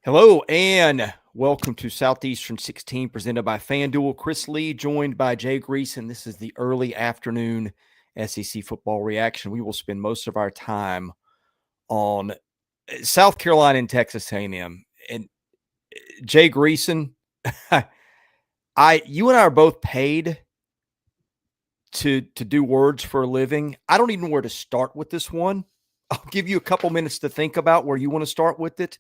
Hello and welcome to Southeastern 16 presented by FanDuel. Chris Lee joined by Jay Greeson. This is the early afternoon SEC football reaction. We will spend most of our time on South Carolina and Texas A&M. And Jay Greeson, you and I are both paid to do words for a living. I don't even know where to start with this one. I'll give you a couple minutes to think about where you want to start with it.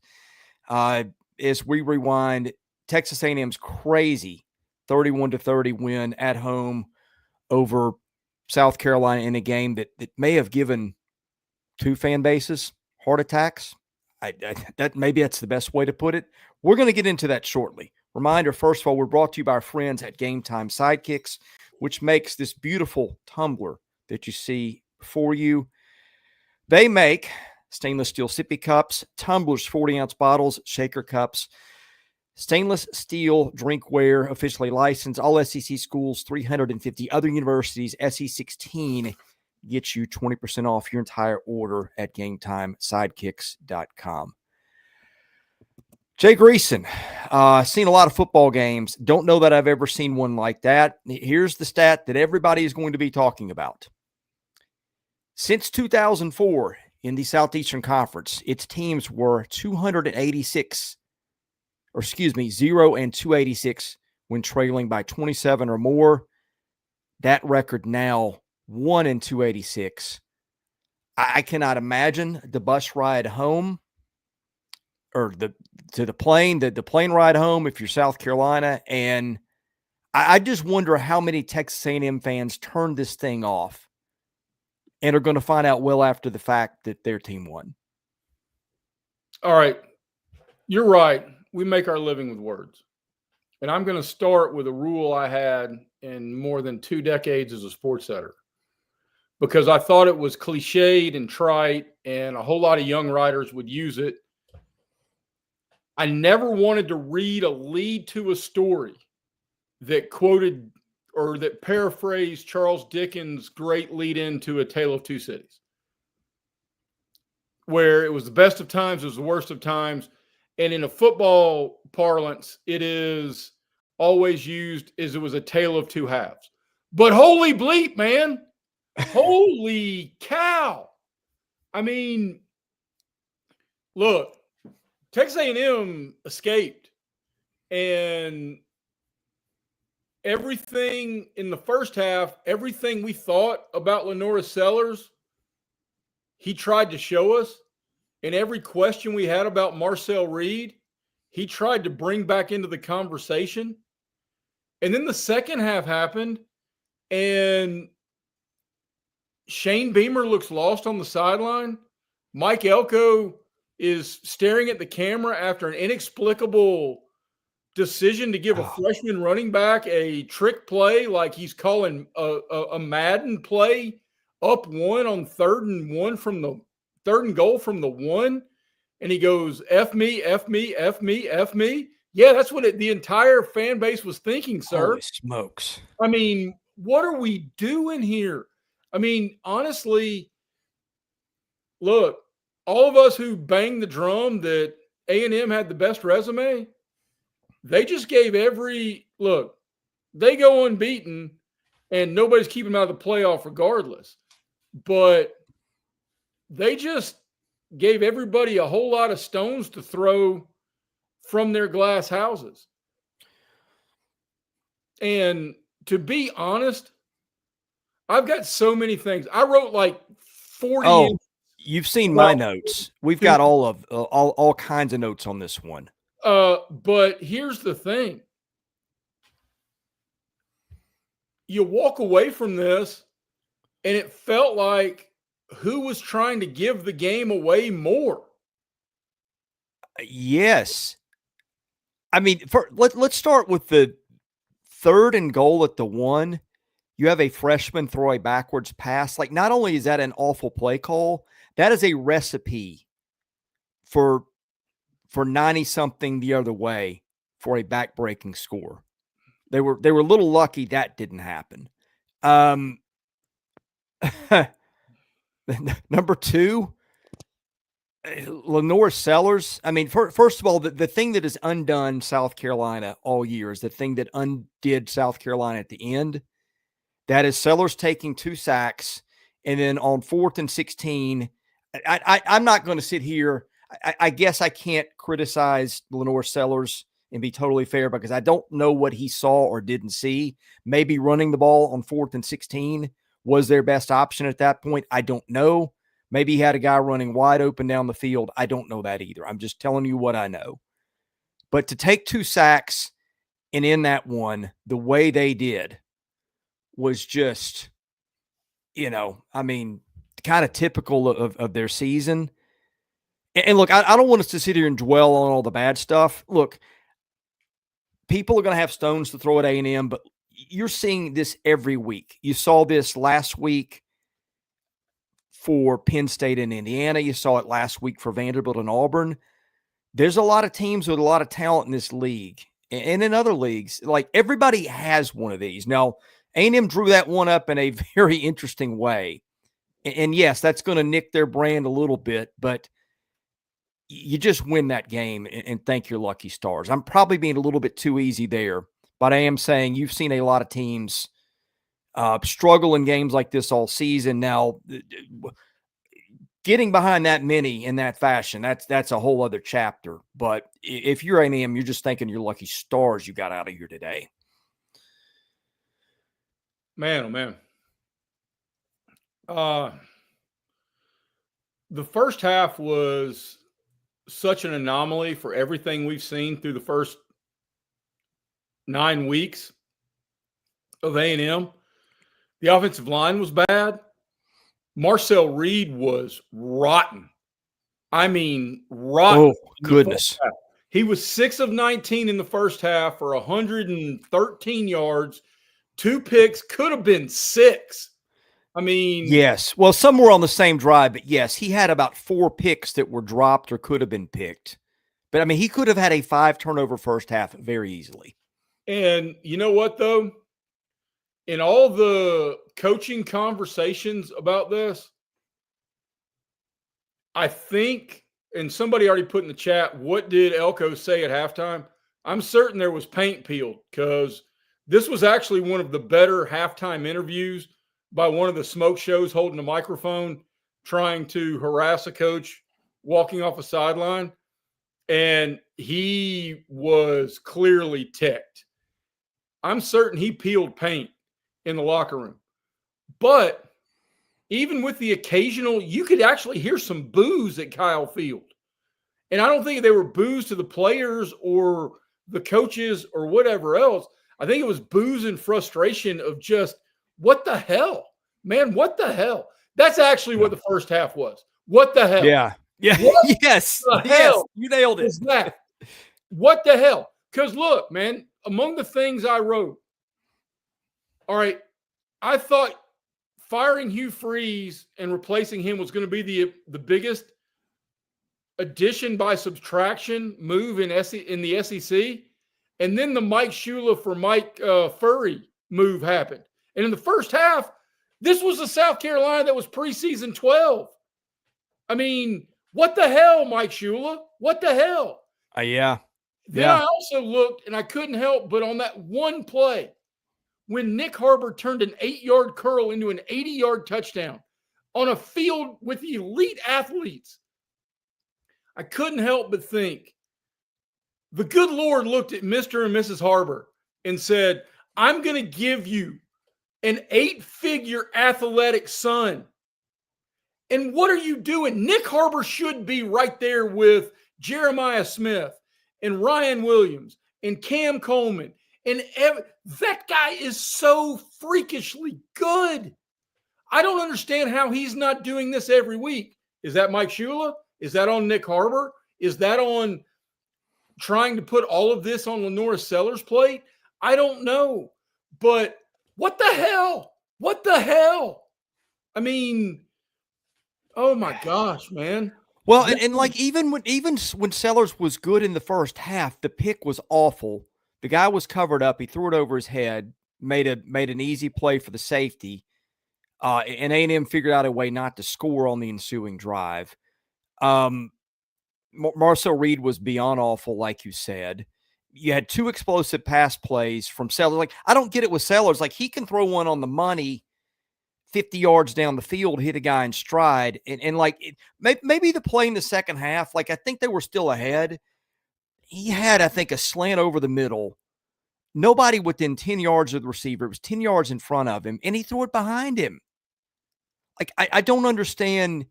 As we rewind, Texas A&M's crazy 31-30 win at home over South Carolina in a game that may have given two fan bases heart attacks. Maybe that's the best way to put it. We're going to get into that shortly. Reminder, first of all, we're brought to you by our friends at GameTime SIDEKICKS, which makes this beautiful tumbler that you see before you. They make stainless steel sippy cups, tumblers, 40-ounce bottles, shaker cups, stainless steel drinkware, officially licensed, all SEC schools, 350 other universities. SE16 gets you 20% off your entire order at GameTimeSidekicks.com. Jay Greeson, seen a lot of football games. Don't know that I've ever seen one like that. Here's the stat that everybody is going to be talking about. Since 2004, in the Southeastern Conference, its teams were 286, or excuse me, 0-286 when trailing by 27 or more. That record now 1-286. I cannot imagine the bus ride home or the plane ride home if you're South Carolina. And I just wonder how many Texas A&M fans turned this thing off and are going to find out well after the fact that their team won. All right. You're right. We make our living with words. And I'm going to start with a rule I had in more than 2 decades as a sports editor, because I thought it was cliched and trite and a whole lot of young writers would use it. I never wanted to read a lead to a story that quoted or that paraphrased Charles Dickens' great lead into A Tale of Two Cities, where it was the best of times, it was the worst of times. And in a football parlance, it is always used as it was a tale of two halves. But holy bleep, man. Holy cow. I mean, look, Texas A&M escaped, and everything in the first half, everything we thought about Lenora Sellers, he tried to show us. And every question we had about Marcel Reed, he tried to bring back into the conversation. And then the second half happened, and Shane Beamer looks lost on the sideline. Mike Elko is staring at the camera after an inexplicable decision to give a freshman running back a trick play like he's calling a Madden play, up one on 3rd and 1 from the 3rd and goal from the 1. And he goes, F me, F me, F me, F me. Yeah, that's what the entire fan base was thinking, sir. Holy smokes. I mean, what are we doing here? I mean, honestly, look, all of us who banged the drum that A&M had the best resume, they just gave look, they go unbeaten and nobody's keeping them out of the playoff regardless. But they just gave everybody a whole lot of stones to throw from their glass houses. And to be honest, I've got so many things. I wrote like 40. Oh, you've seen my notes. We've got all kinds of notes on this one. But here's the thing. You walk away from this, and it felt like who was trying to give the game away more? Yes. I mean, let's start with the 3rd and goal at the 1. You have a freshman throw a backwards pass. Like, not only is that an awful play call, that is a recipe for 90-something the other way for a back-breaking score. They were a little lucky that didn't happen. Number 2, Lenore Sellers. I mean, first of all, the thing that has undone South Carolina all year is the thing that undid South Carolina at the end. That is Sellers taking 2 sacks, and then on 4th and 16, I'm not going to sit here. I guess I can't criticize Lenore Sellers and be totally fair because I don't know what he saw or didn't see. Maybe running the ball on 4th and 16 was their best option at that point. I don't know. Maybe he had a guy running wide open down the field. I don't know that either. I'm just telling you what I know. But to take 2 sacks and in that one, the way they did was just, I mean, kind of typical of their season. And look, I don't want us to sit here and dwell on all the bad stuff. Look, people are going to have stones to throw at A&M, but you're seeing this every week. You saw this last week for Penn State and Indiana. You saw it last week for Vanderbilt and Auburn. There's a lot of teams with a lot of talent in this league and in other leagues. Like, everybody has one of these. Now, A&M drew that one up in a very interesting way. And yes, that's going to nick their brand a little bit, but you just win that game and thank your lucky stars. I'm probably being a little bit too easy there, but I am saying you've seen a lot of teams struggle in games like this all season. Now, getting behind that many in that fashion, that's a whole other chapter. But if you're A&M, you're just thanking your lucky stars you got out of here today. Man, oh man. The first half was such an anomaly for everything we've seen through the first 9 weeks of A&M. The offensive line was bad. Marcel Reed was rotten. I mean, rotten. Oh, goodness. He was 6 of 19 in the first half for 113 yards, 2 picks, could have been 6. I mean, yes. Well, some were on the same drive, but yes, he had about 4 picks that were dropped or could have been picked. But I mean, he could have had a 5 turnover first half very easily. And you know what, though? In all the coaching conversations about this, I think, and somebody already put in the chat, what did Elko say at halftime? I'm certain there was paint peeled, because this was actually one of the better halftime interviews by one of the smoke shows holding a microphone, trying to harass a coach walking off a sideline. And he was clearly ticked. I'm certain he peeled paint in the locker room. But even with the occasional, you could actually hear some boos at Kyle Field. And I don't think they were boos to the players or the coaches or whatever else. I think it was boos and frustration of just, what the hell? Man, what the hell? That's actually what the first half was. What the hell? Yeah. Yeah. What yes. the Yes. hell You nailed it. is that? What the hell? Because look, man, among the things I wrote, all right, I thought firing Hugh Freeze and replacing him was going to be the biggest addition by subtraction move in the SEC. And then the Mike Shula for Mike Furry move happened. And in the first half, this was the South Carolina that was preseason 12. I mean, what the hell, Mike Shula? What the hell? Yeah. Then I also looked, and I couldn't help but on that one play, when Nick Harbor turned an 8-yard curl into an 80-yard touchdown on a field with elite athletes, I couldn't help but think, the good Lord looked at Mr. and Mrs. Harbor and said, I'm going to give you an 8-figure athletic son. And what are you doing? Nick Harbor should be right there with Jeremiah Smith and Ryan Williams and Cam Coleman. And that guy is so freakishly good. I don't understand how he's not doing this every week. Is that Mike Shula? Is that on Nick Harbor? Is that on trying to put all of this on Lenora Sellers' plate? I don't know. But what the hell? What the hell? I mean, oh my gosh, man. Well, and like even when Sellers was good in the first half, the pick was awful. The guy was covered up. He threw it over his head, made an easy play for the safety, and A&M figured out a way not to score on the ensuing drive. Marcel Reed was beyond awful, like you said. You had 2 explosive pass plays from Sellers. Like, I don't get it with Sellers. Like, he can throw one on the money 50 yards down the field, hit a guy in stride. And like, maybe the play in the second half, like, I think they were still ahead. He had, I think, a slant over the middle. Nobody within 10 yards of the receiver. It was 10 yards in front of him, and he threw it behind him. Like, I don't understand.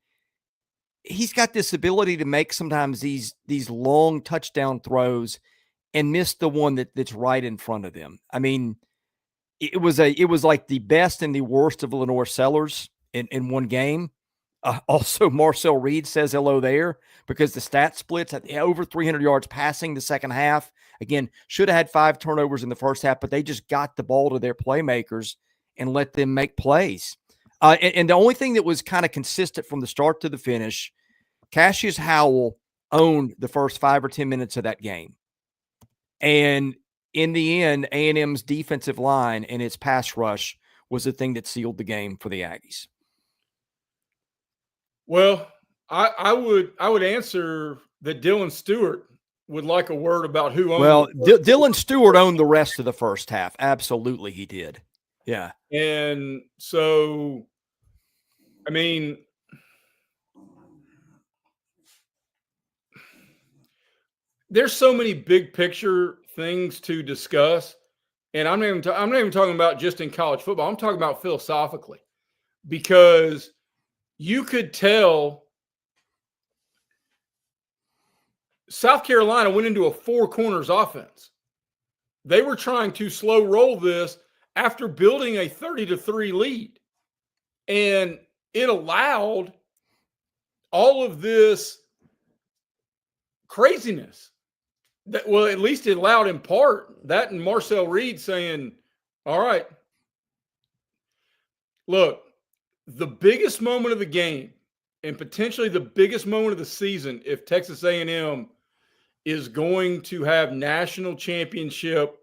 He's got this ability to make sometimes these long touchdown throws and miss the one that's right in front of them. I mean, it was like the best and the worst of Lenore Sellers in one game. Also, Marcel Reed says hello there because the stat splits at over 300 yards passing the second half. Again, should have had 5 turnovers in the first half, but they just got the ball to their playmakers and let them make plays. And the only thing that was kind of consistent from the start to the finish, Cassius Howell owned the first 5 or 10 minutes of that game. And in the end, A&M's defensive line and its pass rush was the thing that sealed the game for the Aggies. Well, I would answer that Dylan Stewart would like a word about who owned. Well, Dylan Stewart owned the rest of the first half. Absolutely, he did. Yeah. And so, I mean, there's so many big picture things to discuss, and I'm not even talking about just in college football. I'm talking about philosophically, because you could tell South Carolina went into a 4 corners offense. They were trying to slow roll this after building a 30-3 lead, and it allowed all of this craziness. Well, at least it allowed in part that, and Marcel Reed saying, all right, look, the biggest moment of the game and potentially the biggest moment of the season, if Texas A&M is going to have national championship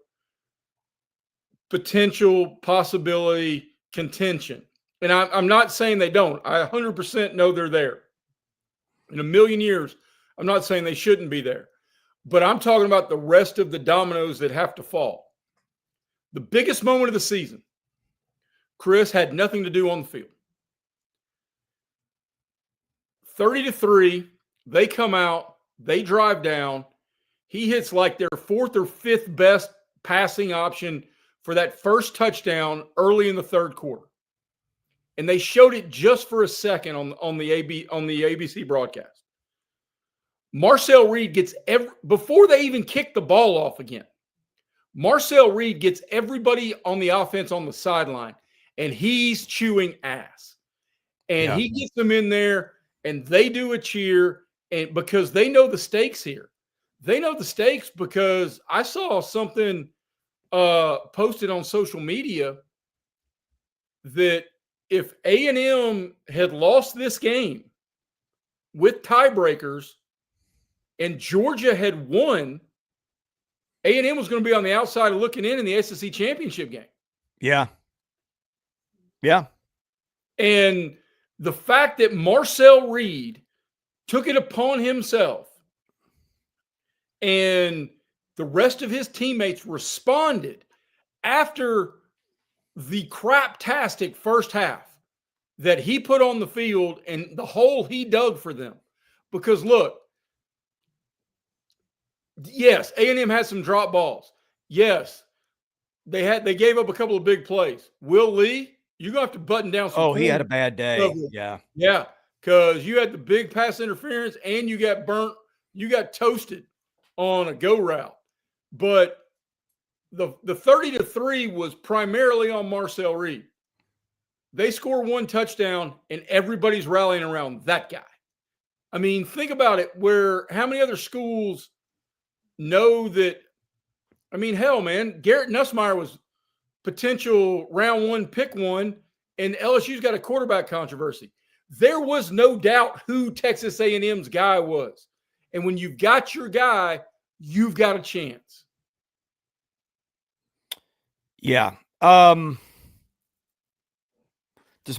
potential, possibility, contention. And I'm not saying they don't. I 100% know they're there. In a million years, I'm not saying they shouldn't be there. But I'm talking about the rest of the dominoes that have to fall. The biggest moment of the season, Chris, had nothing to do on the field. 30-3, they come out, they drive down. He hits like their 4th or 5th best passing option for that first touchdown early in the 3rd quarter. And they showed it just for a second on the ABC broadcast. Marcel Reed gets before they even kick the ball off again. Marcel Reed gets everybody on the offense on the sideline, and he's chewing ass. And he gets them in there, and they do a cheer, and because they know the stakes here. They know the stakes because I saw something posted on social media that if A&M had lost this game with tiebreakers and Georgia had won, A&M was going to be on the outside looking in the SEC championship game. Yeah. Yeah. And the fact that Marcel Reed took it upon himself and the rest of his teammates responded after the craptastic first half that he put on the field and the hole he dug for them. Because look, yes, A&M had some drop balls. Yes, they gave up a couple of big plays. Will Lee, you're going to have to button down some. Oh, he had a bad day. Yeah. Yeah, because you had the big pass interference and you got burnt. You got toasted on a go route. But the 30-3 was primarily on Marcel Reed. They score 1 touchdown and everybody's rallying around that guy. I mean, think about it, how many other schools know that? I mean, hell, man, Garrett Nussmeier was potential round 1, pick 1, and LSU's got a quarterback controversy. There was no doubt who Texas A&M's guy was. And when you've got your guy, you've got a chance. Yeah. Does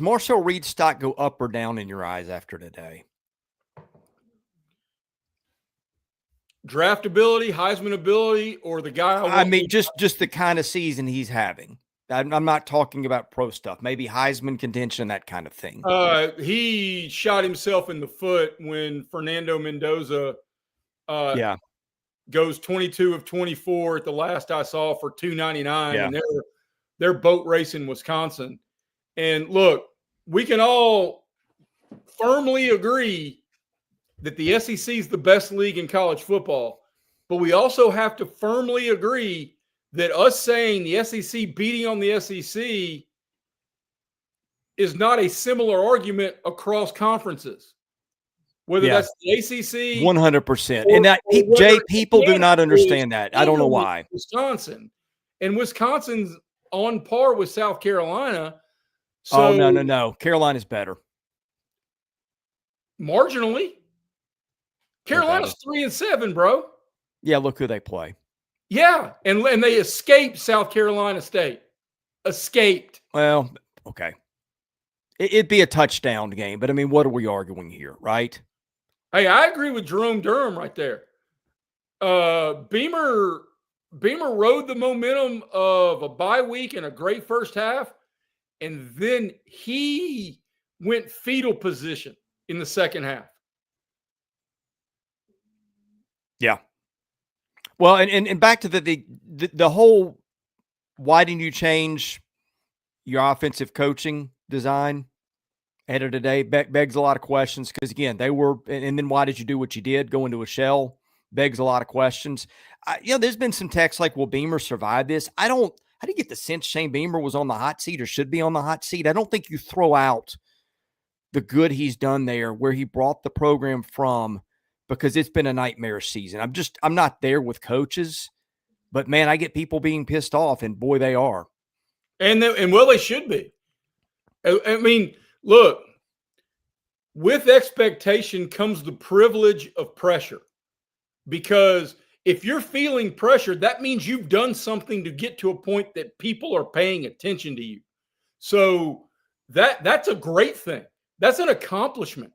Marcel Reed's stock go up or down in your eyes after today? draftability, Heisman ability, or the guy I mean, just the kind of season he's having. I'm not talking about pro stuff. Maybe Heisman contention, that kind of thing. He shot himself in the foot when Fernando Mendoza goes 22 of 24 at the last I saw for 299, and they're boat racing Wisconsin. And look, we can all firmly agree that the SEC is the best league in college football, but we also have to firmly agree that us saying the SEC beating on the SEC is not a similar argument across conferences. Whether that's the ACC, 100%. And that, Jay, people do not understand that. I don't know why. Wisconsin. And Wisconsin's on par with South Carolina. So, no. Carolina's better. Marginally. Carolina's 3-7, bro. Yeah, look who they play. Yeah, and they escaped South Carolina State. Escaped. Well, okay. It'd be a touchdown game, but I mean, what are we arguing here, right? Hey, I agree with Jerome Durham right there. Beamer rode the momentum of a bye week and a great first half, and then he went fetal position in the second half. Yeah. Well, and back to the whole, why didn't you change your offensive coaching design ahead of today? Begs a lot of questions because, again, they were – and then why did you do what you did, go into a shell? Begs a lot of questions. There's been some texts like, will Beamer survive this? I didn't get the sense Shane Beamer was on the hot seat or should be on the hot seat. I don't think you throw out the good he's done there, where he brought the program from, because it's been a nightmare season. I'm not there with coaches, but man, I get people being pissed off, and boy, they are. And well, they should be. I mean, look, with expectation comes the privilege of pressure, because if you're feeling pressure, that means you've done something to get to a point that people are paying attention to you. So that's a great thing. That's an accomplishment.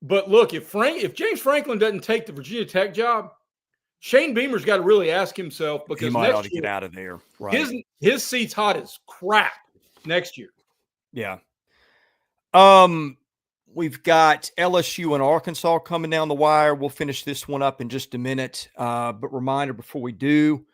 But look, if James Franklin doesn't take the Virginia Tech job, Shane Beamer's got to really ask himself, because he might ought to get out of there. Right. His seat's hot as crap next year. Yeah. We've got LSU and Arkansas coming down the wire. We'll finish this one up in just a minute. But reminder before we do,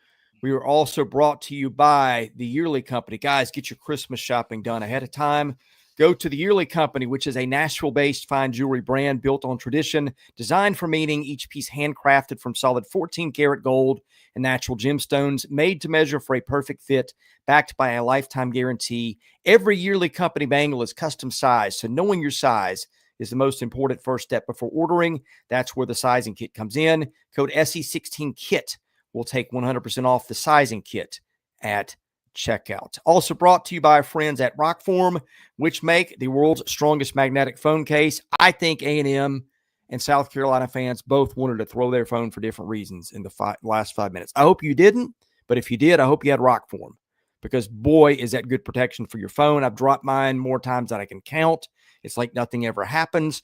we are also brought to you by the Yearly Company. Guys, get your Christmas shopping done ahead of time. Go to the Yearly Company, which is a Nashville-based fine jewelry brand built on tradition, designed for meaning, each piece handcrafted from solid 14-karat gold and natural gemstones, made to measure for a perfect fit, backed by a lifetime guarantee. Every Yearly Company bangle is custom sized, so knowing your size is the most important first step before ordering. That's where the sizing kit comes in. Code SE16KIT will take 100% off the sizing kit at checkout. Also brought to you by our friends at ROKFORM, which make the world's strongest magnetic phone case. I think A&M and South Carolina fans both wanted to throw their phone for different reasons in the last 5 minutes. I hope you didn't, but if you did, I hope you had ROKFORM, because boy, is that good protection for your phone. I've dropped mine more times than I can count. It's like nothing ever happens.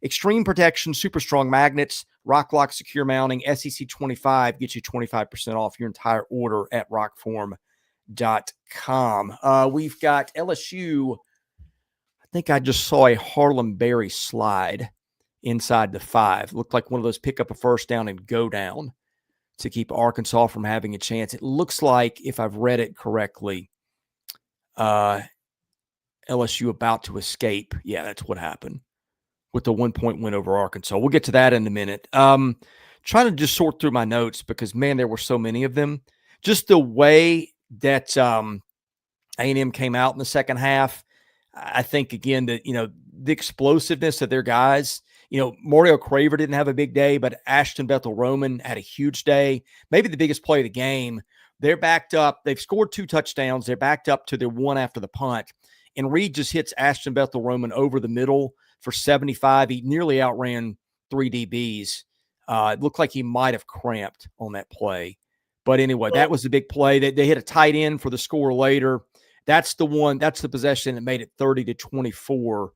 Extreme protection, super strong magnets, Rock Lock secure mounting, SEC 25 gets you 25% off your entire order at ROKFORM.com. We've got LSU. I think I just saw a Harlem Berry slide inside the 5. Looked like one of those pick up a first down and go down to keep Arkansas from having a chance. It looks like, if I've read it correctly, LSU about to escape. Yeah, that's what happened with the 1-point win over Arkansas. We'll get to that in a minute. Trying to just sort through my notes because, man, there were so many of them. Just the way that A&M came out in the second half, I think, again, that, the explosiveness of their guys. Mario Craver didn't have a big day, but Ashton Bethel-Roman had a huge day, maybe the biggest play of the game. They're backed up. They've scored 2 touchdowns. They're backed up to their one after the punt. And Reed just hits Ashton Bethel-Roman over the middle for 75. He nearly outran 3 DBs. It looked like he might have cramped on that play. But anyway, that was the big play. They hit a tight end for the score later. That's the one. That's the possession that made it 30-24.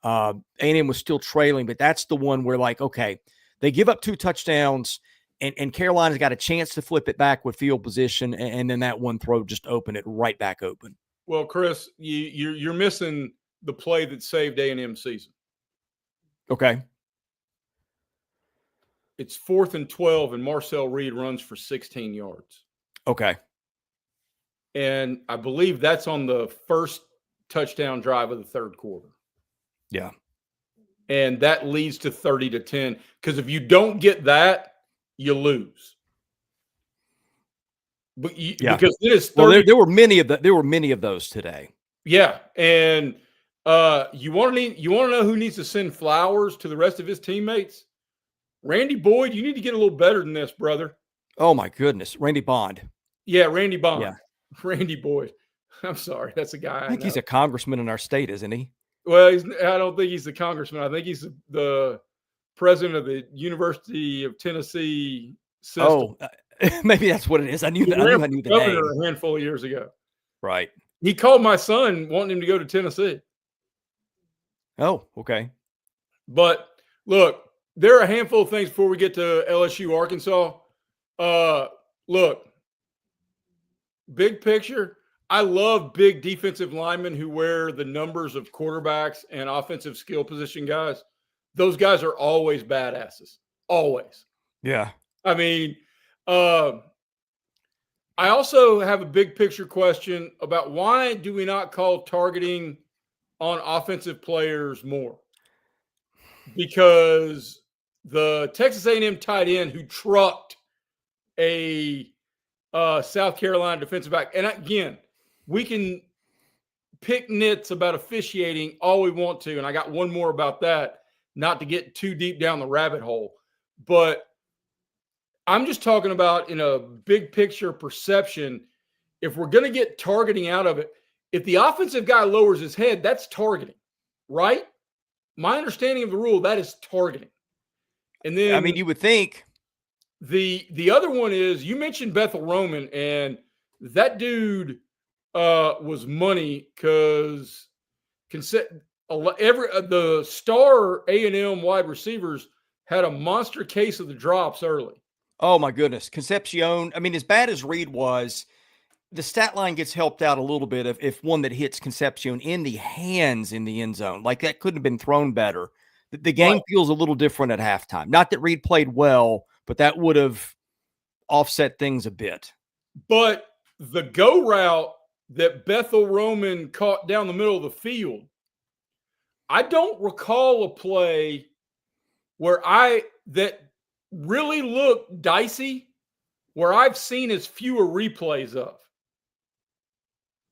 A&M was still trailing, but that's the one where, okay, they give up 2 touchdowns. And Carolina's got a chance to flip it back with field position, and then that one throw just opened it right back open. Well, Chris, you're missing the play that saved A&M season. Okay. It's 4th and 12, and Marcel Reed runs for 16 yards. Okay. And I believe that's on the first touchdown drive of the third quarter. Yeah. And that leads to 30-10. Because if you don't get that, you lose. But because it is 30. Well, there were many of those today. Yeah. And you want to know who needs to send flowers to the rest of his teammates? Randy Boyd, you need to get a little better than this, brother. Oh my goodness. Randy Bond. Yeah, Randy Bond. Yeah. Randy Boyd. I'm sorry. That's a guy. I think he's a congressman in our state, isn't he? Well, I don't think he's the congressman. I think he's the president of the University of Tennessee system. Oh, maybe that's what it is. I knew the name. A handful of years ago. Right. He called my son wanting him to go to Tennessee. Oh, okay. But look, there are a handful of things before we get to LSU, Arkansas. Look, big picture, I love big defensive linemen who wear the numbers of quarterbacks and offensive skill position guys. Those guys are always badasses. Always. Yeah. I mean, I also have a big picture question about why do we not call targeting on offensive players more? Because the Texas A&M tight end who trucked a South Carolina defensive back, and again, we can pick nits about officiating all we want to, and I got one more about that, not to get too deep down the rabbit hole, but I'm just talking about in a big picture perception. If we're going to get targeting out of it, if the offensive guy lowers his head, that's targeting, right? My understanding of the rule, that is targeting. And then, I mean, you would think the other one is, you mentioned Bethel Roman, and that dude was money because the star A&M wide receivers had a monster case of the drops early. Oh my goodness. Concepcion. I mean, as bad as Reed was, the stat line gets helped out a little bit if one that hits Concepcion in the hands in the end zone. Like, that couldn't have been thrown better. The game feels a little different at halftime. Not that Reed played well, but that would have offset things a bit. But the go route that Bethel Roman caught down the middle of the field, I don't recall a play that really looked dicey where I've seen as fewer replays of.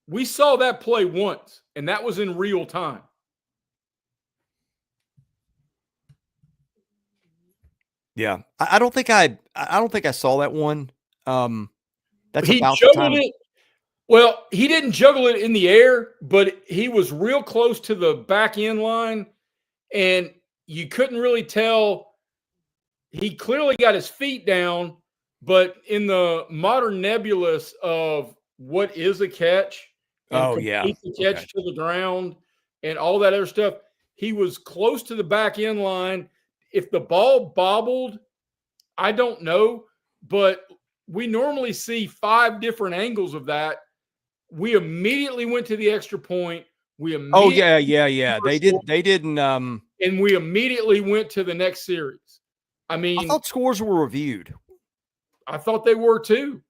We saw that play once, and that was in real time. Yeah, I don't think I saw that one. That's he about juggled the time. it. Well, he didn't juggle it in the air, but he was real close to the back end line, and you couldn't really tell. He clearly got his feet down, but in the modern nebulous of what is a catch, and the catch to the ground, and all that other stuff, he was close to the back end line. If the ball bobbled, I don't know, but we normally see 5 different angles of that. We immediately went to the extra point. Yeah. They didn't. And we immediately went to the next series. I mean, I thought scores were reviewed. I thought they were too.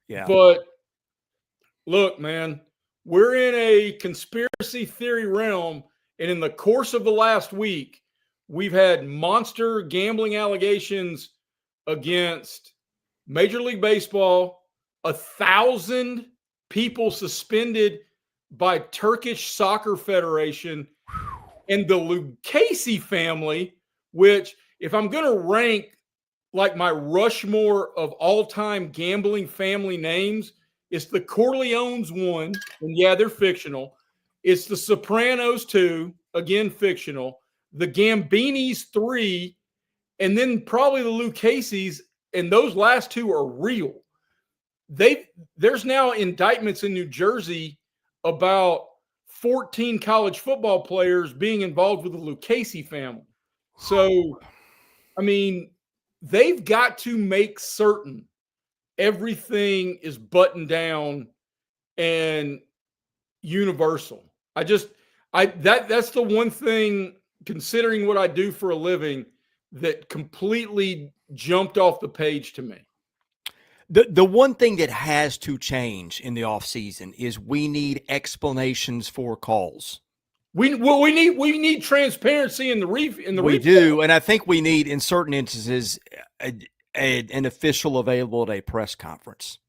Yeah. But look, man, we're in a conspiracy theory realm, and in the course of the last week, we've had monster gambling allegations against Major League Baseball, 1,000 people suspended by Turkish Soccer Federation, and the Lucchese family, which, if I'm going to rank like my Rushmore of all-time gambling family names, it's the Corleones 1, and yeah, they're fictional. It's the Sopranos 2, again, fictional. The Gambinis 3, and then probably the Lucchese's, and those last 2 are real. There's now indictments in New Jersey about 14 college football players being involved with the Lucchese family. So, I mean, they've got to make certain everything is buttoned down and universal. That's the one thing, considering what I do for a living, that completely jumped off the page to me. The one thing that has to change in the offseason is we need explanations for calls. We need transparency in the replay. We do, and I think we need, in certain instances, an official available at a press conference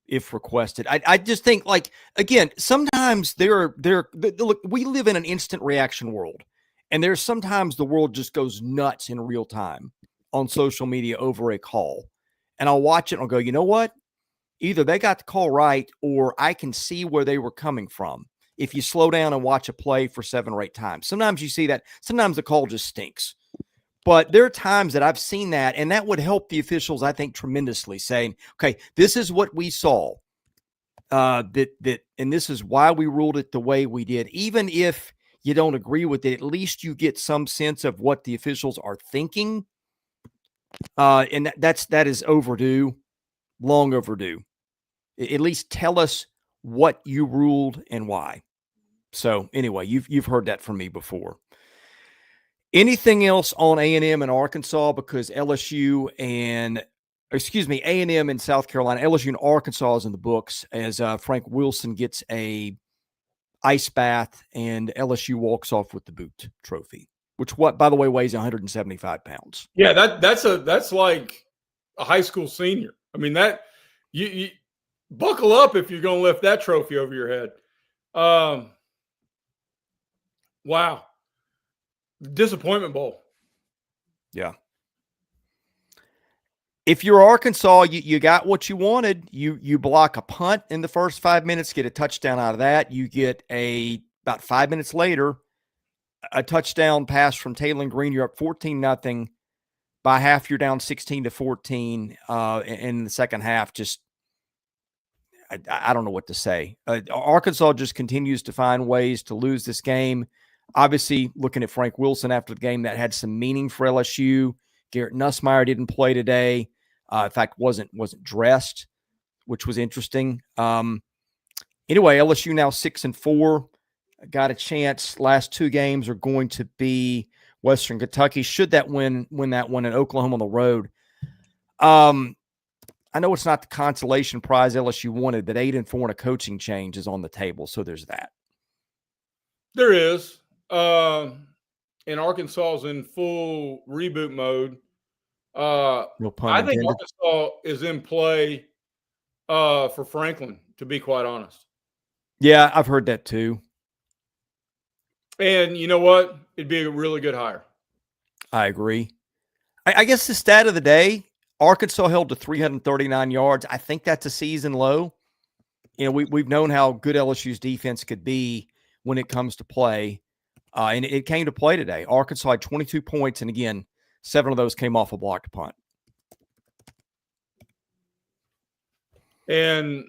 if requested. I just think, like, again, sometimes look, we live in an instant reaction world, and there's sometimes the world just goes nuts in real time on social media over a call. And I'll watch it and I'll go, you know what? Either they got the call right, or I can see where they were coming from. If you slow down and watch a play for 7 or 8 times, sometimes you see that. Sometimes the call just stinks. But there are times that I've seen that, and that would help the officials, I think, tremendously, saying, okay, this is what we saw. And this is why we ruled it the way we did. Even if you don't agree with it, at least you get some sense of what the officials are thinking. And that is overdue, long overdue. At least tell us what you ruled and why. So anyway, you've heard that from me before. Anything else on A&M and Arkansas? Because A&M in South Carolina, LSU and Arkansas is in the books as Frank Wilson gets a ice bath and LSU walks off with the boot trophy, which, by the way, weighs 175 pounds. Yeah, that's like a high school senior. I mean, that you buckle up if you're going to lift that trophy over your head. Wow. Disappointment bowl. Yeah. If you're Arkansas, you got what you wanted. You block a punt in the first 5 minutes, get a touchdown out of that. You get about 5 minutes later, a touchdown pass from Taylor Green. You're up 14-0. By half, you're down 16-14. In the second half, just I don't know what to say. Arkansas just continues to find ways to lose this game. Obviously, looking at Frank Wilson after the game, that had some meaning for LSU. Garrett Nussmeier didn't play today. In fact, wasn't dressed, which was interesting. Anyway, LSU now 6-4. Got a chance. Last 2 games are going to be Western Kentucky. Should that win that one, in Oklahoma on the road. I know it's not the consolation prize LSU wanted, but 8-4 and a coaching change is on the table. So there's that. There is. And Arkansas is in full reboot mode. No pun I think intended. Arkansas is in play for Franklin, to be quite honest. Yeah, I've heard that too. And you know what? It'd be a really good hire. I agree. I guess the stat of the day, Arkansas held to 339 yards. I think that's a season low. You know, we've known how good LSU's defense could be when it comes to play. And it came to play today. Arkansas had 22 points, and again, 7 of those came off a blocked punt. And,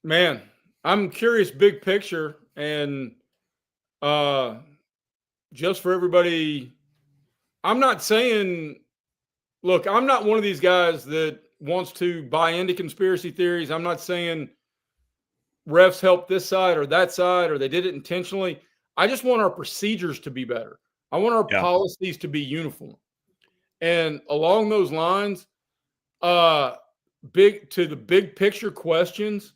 man, I'm curious big picture. And just for everybody, I'm not saying – look, I'm not one of these guys that wants to buy into conspiracy theories. I'm not saying refs helped this side or that side or they did it intentionally. I just want our procedures to be better. I want our policies to be uniform. And along those lines, the big picture questions,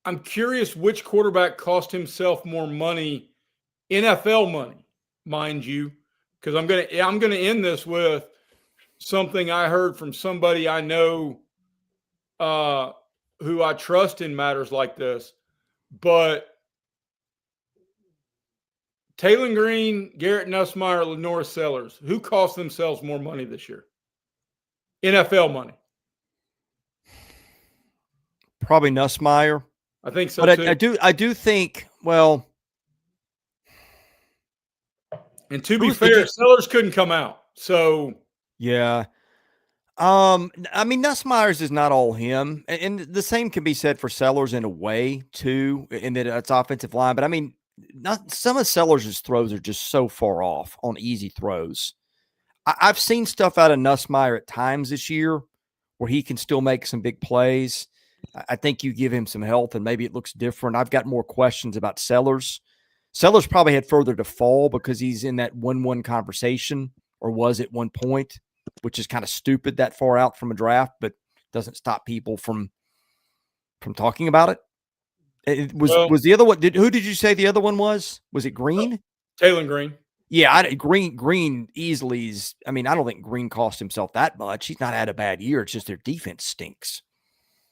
I'm curious which quarterback cost himself more money, NFL money, mind you, because I'm gonna end this with something I heard from somebody I know who I trust in matters like this. But Taylor Green, Garrett Nussmeier, Lenora Sellers, who cost themselves more money this year? NFL money. Probably Nussmeier. I think so, but too. I do think, well. And to be fair, Sellers couldn't come out. So. Yeah. I mean, Nussmeier's is not all him. And the same can be said for Sellers in a way, too, in that it's offensive line. But, I mean, some of Sellers' throws are just so far off on easy throws. I've seen stuff out of Nussmeier at times this year where he can still make some big plays. I think you give him some health and maybe it looks different. I've got more questions about Sellers. Sellers probably had further to fall because he's in that 1-1 conversation, or was at one point, which is kind of stupid that far out from a draft, but doesn't stop people from talking about it. It was the other one. Who did you say the other one was? Was it Green? Taylor Green. Yeah, Green easily is. I mean, I don't think Green cost himself that much. He's not had a bad year. It's just their defense stinks.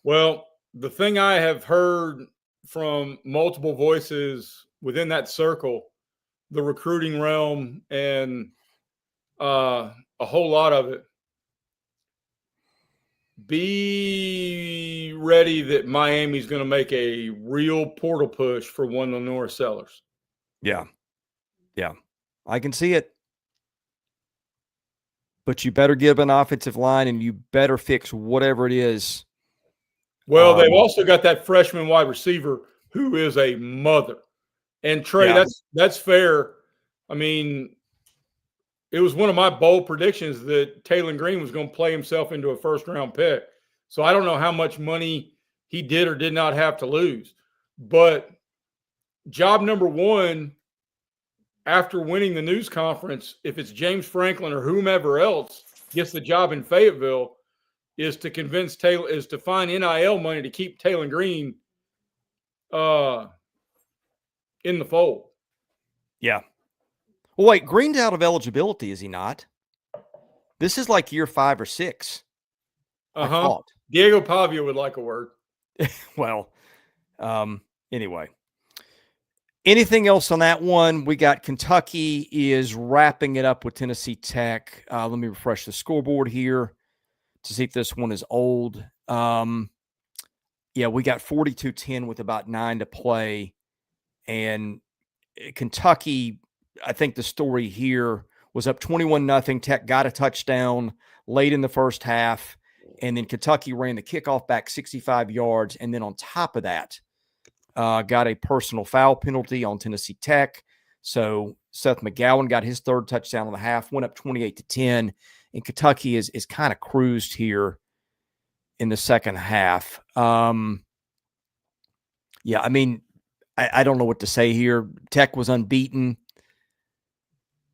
Well, the thing I have heard from multiple voices within that circle, the recruiting realm, and a whole lot of it, be ready that Miami's going to make a real portal push for one of the Norris Sellers. Yeah. I can see it. But you better give an offensive line and you better fix whatever it is. Well, they've also got that freshman wide receiver who is a mother. And Trey, that's fair. I mean, it was one of my bold predictions that Taylor Green was going to play himself into a first-round pick. So I don't know how much money he did or did not have to lose. But job number one, after winning the news conference, if it's James Franklin or whomever else gets the job in Fayetteville, is to convince Taylor, is to find NIL money to keep Taylor Green in the fold. Yeah. Well, wait, Green's out of eligibility, is he not? This is like year 5 or 6. Diego Pavia would like a word. Well, anyway. Anything else on that one? We got Kentucky is wrapping it up with Tennessee Tech. Let me refresh the scoreboard here to see if this one is old. Yeah, we got 42-10 with about 9 to play. And Kentucky, I think the story here was up 21-0. Tech got a touchdown late in the first half. And then Kentucky ran the kickoff back 65 yards. And then on top of that, got a personal foul penalty on Tennessee Tech. So Seth McGowan got his third touchdown on the half, went up 28-10. And Kentucky is kind of cruised here in the second half. Yeah, I mean, I don't know what to say here. Tech was unbeaten,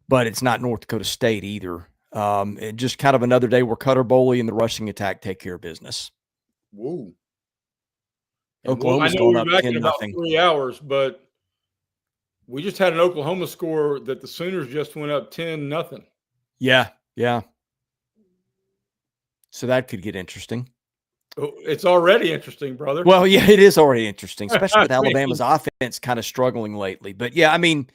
but it's not North Dakota State either. It just kind of another day where Cutter Boley and the rushing attack take care of business. Whoa. Oklahoma's going up 10-0. About 3 hours, but we just had an Oklahoma score that the Sooners just went up 10-0. Yeah. So that could get interesting. Oh, it's already interesting, brother. Well, yeah, it is already interesting, especially with Alabama's offense kind of struggling lately. But yeah, I mean,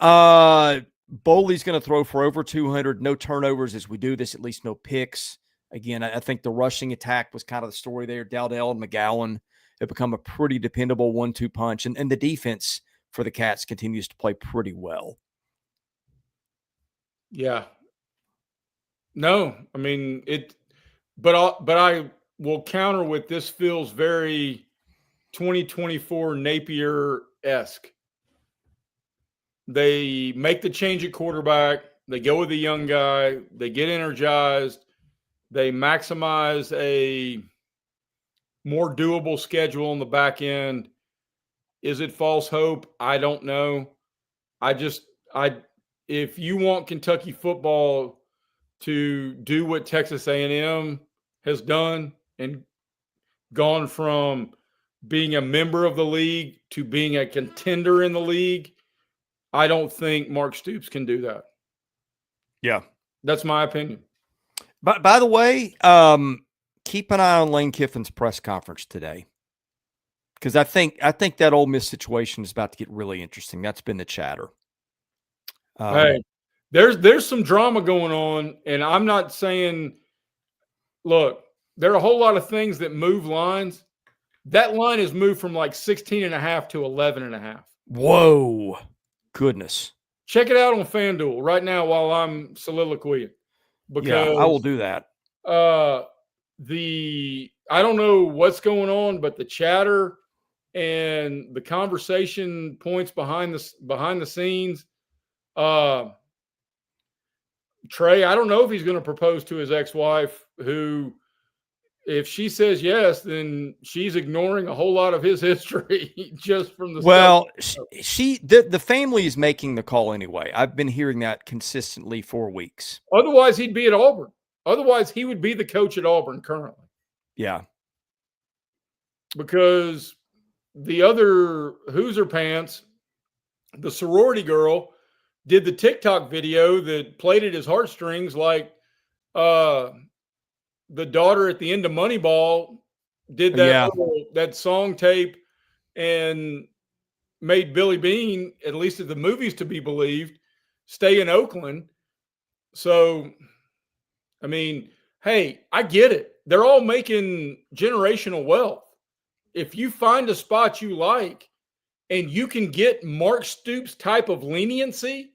Boley's going to throw for over 200, no turnovers as we do this, at least no picks. Again, I think the rushing attack was kind of the story there. Dowdell and McGowan have become a pretty dependable 1-2 punch, and the defense for the Cats continues to play pretty well. Yeah. No, I mean it, but I will counter with this feels very 2024 Napier-esque. They make the change at quarterback. They go with a young guy. They get energized. They maximize a more doable schedule on the back end. Is it false hope? I don't know. If you want Kentucky football to do what Texas A&M has done and gone from being a member of the league to being a contender in the league, I don't think Mark Stoops can do that. Yeah. That's my opinion. But by the way, keep an eye on Lane Kiffin's press conference today, because I think that Ole Miss situation is about to get really interesting. That's been the chatter. Hey, there's some drama going on, and I'm not saying. Look, there are a whole lot of things that move lines. That line has moved from like 16.5 to 11.5. Whoa, goodness! Check it out on FanDuel right now while I'm soliloquying. Because I will do that. I don't know what's going on, but the chatter and the conversation points behind the scenes, Trey, I don't know if he's going to propose to his ex-wife, who, if she says yes, then she's ignoring a whole lot of his history just from the Well, the family is making the call anyway. I've been hearing that consistently for weeks. Otherwise, he'd be at Auburn. Otherwise, he would be the coach at Auburn currently. Yeah. Because the other Hoosier pants, the sorority girl, did the TikTok video that played at his heartstrings like the daughter at the end of Moneyball did that that song tape and made Billy Bean, at least at the movies to be believed, stay in Oakland. So, I mean, hey, I get it. They're all making generational wealth. If you find a spot you like and you can get Mark Stoops type of leniency,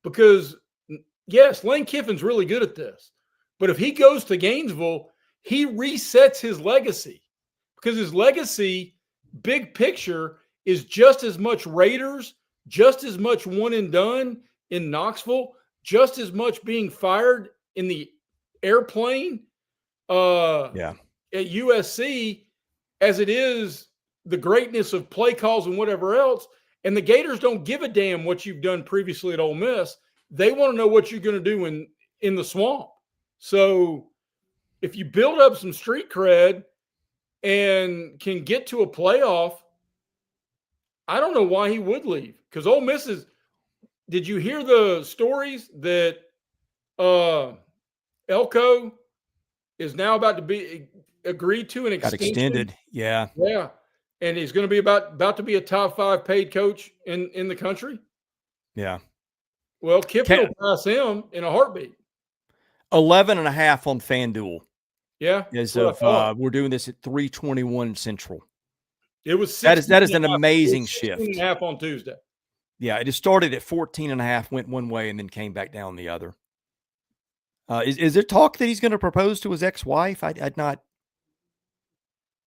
because yes, Lane Kiffin's really good at this, but if he goes to Gainesville, he resets his legacy, because his legacy, big picture, is just as much Raiders, just as much one and done in Knoxville, just as much being fired in the airplane at USC as it is the greatness of play calls and whatever else. And the Gators don't give a damn what you've done previously at Ole Miss. They want to know what you're going to do in the swamp. So if you build up some street cred and can get to a playoff, I don't know why he would leave. Because Ole Miss is – did you hear the stories that Elko is now about to be agreed to an extension? Got extended, yeah. Yeah. And he's going to be about to be a top 5 paid coach in the country. Yeah. Well, Kiffin will pass him in a heartbeat. 11.5 on FanDuel. Yeah. As of we're doing this at 3:21 Central. It was that is an amazing shift. 16.5 on Tuesday. Yeah, it just started at 14.5, went one way, and then came back down the other. Is there talk that he's going to propose to his ex-wife? I'd not.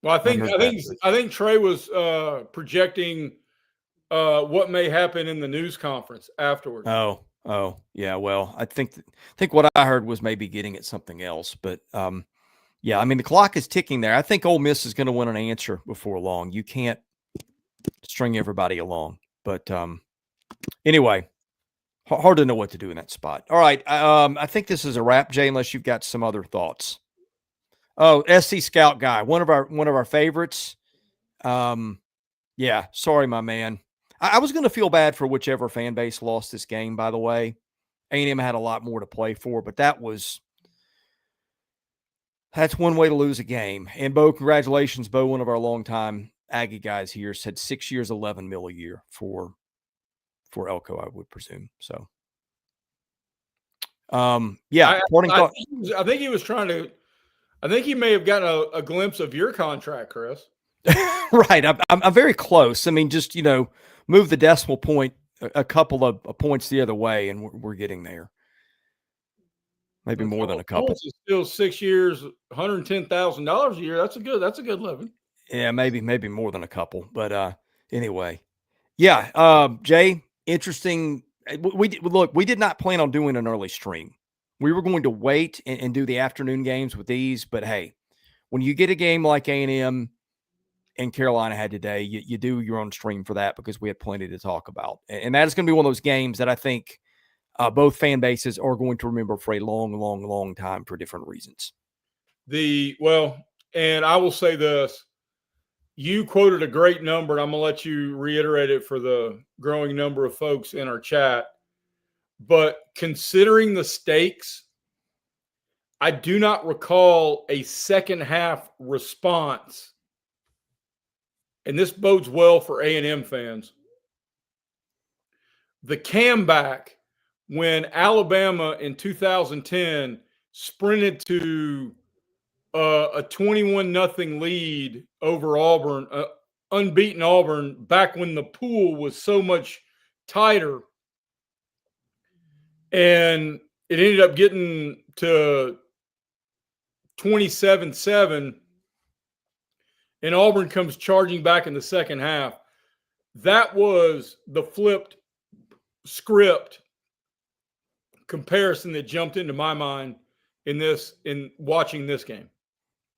Well, I think Trey was projecting what may happen in the news conference afterwards. Oh, yeah. Well, I think what I heard was maybe getting at something else, but yeah, I mean the clock is ticking there. I think Ole Miss is going to win an answer before long. You can't string everybody along, but anyway, hard to know what to do in that spot. All right, I think this is a wrap, Jay, unless you've got some other thoughts. Oh, SC Scout guy, one of our favorites. Yeah, sorry, my man. I was going to feel bad for whichever fan base lost this game, by the way. A&M had a lot more to play for, but that's one way to lose a game. And Bo, congratulations, Bo, one of our longtime Aggie guys here, said 6 years, $11 million a year for Elko, I would presume. So, yeah. I think he was trying to. I think he may have gotten a glimpse of your contract, Chris. Right. I'm very close. I mean, just, move the decimal point a couple of points the other way, and we're getting there. Maybe more than a couple. It's still 6 years, $110,000 a year. That's a good living. Yeah, maybe more than a couple. But anyway, yeah. Jay, interesting. We did not plan on doing an early stream. We were going to wait and do the afternoon games with these. But hey, when you get a game like A&M and Carolina had today, you do your own stream for that, because we had plenty to talk about. And that is going to be one of those games that I think both fan bases are going to remember for a long, long, long time for different reasons. And I will say this. You quoted a great number, and I'm going to let you reiterate it for the growing number of folks in our chat. But considering the stakes, I do not recall a second half response. And this bodes well for A&M fans. The comeback when Alabama in 2010 sprinted to a 21-0 lead over Auburn, unbeaten Auburn, back when the pool was so much tighter. And it ended up getting to 27-7. And Auburn comes charging back in the second half. That was the flipped script comparison that jumped into my mind in watching this game.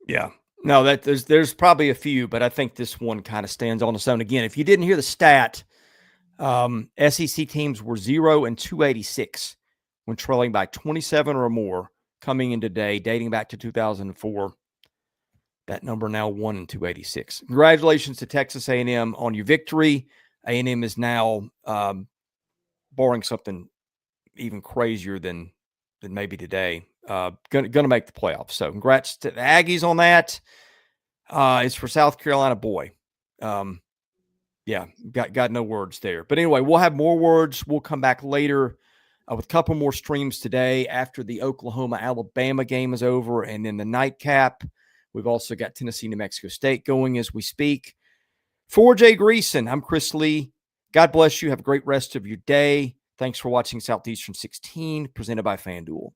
Yeah. No, that there's probably a few, but I think this one kind of stands on its own. Again, if you didn't hear the stat, SEC teams were 0-286 when trailing by 27 or more coming in today, dating back to 2004. That number now 1-286. Congratulations to Texas A&M on your victory. A&M is now, barring something even crazier than maybe today, going to make the playoffs. So congrats to the Aggies on that. It's for South Carolina, boy. Yeah, got no words there. But anyway, we'll have more words. We'll come back later with a couple more streams today after the Oklahoma-Alabama game is over. And then the nightcap, we've also got Tennessee-New Mexico State going as we speak. For Jay Greeson, I'm Chris Lee. God bless you. Have a great rest of your day. Thanks for watching Southeastern 16, presented by FanDuel.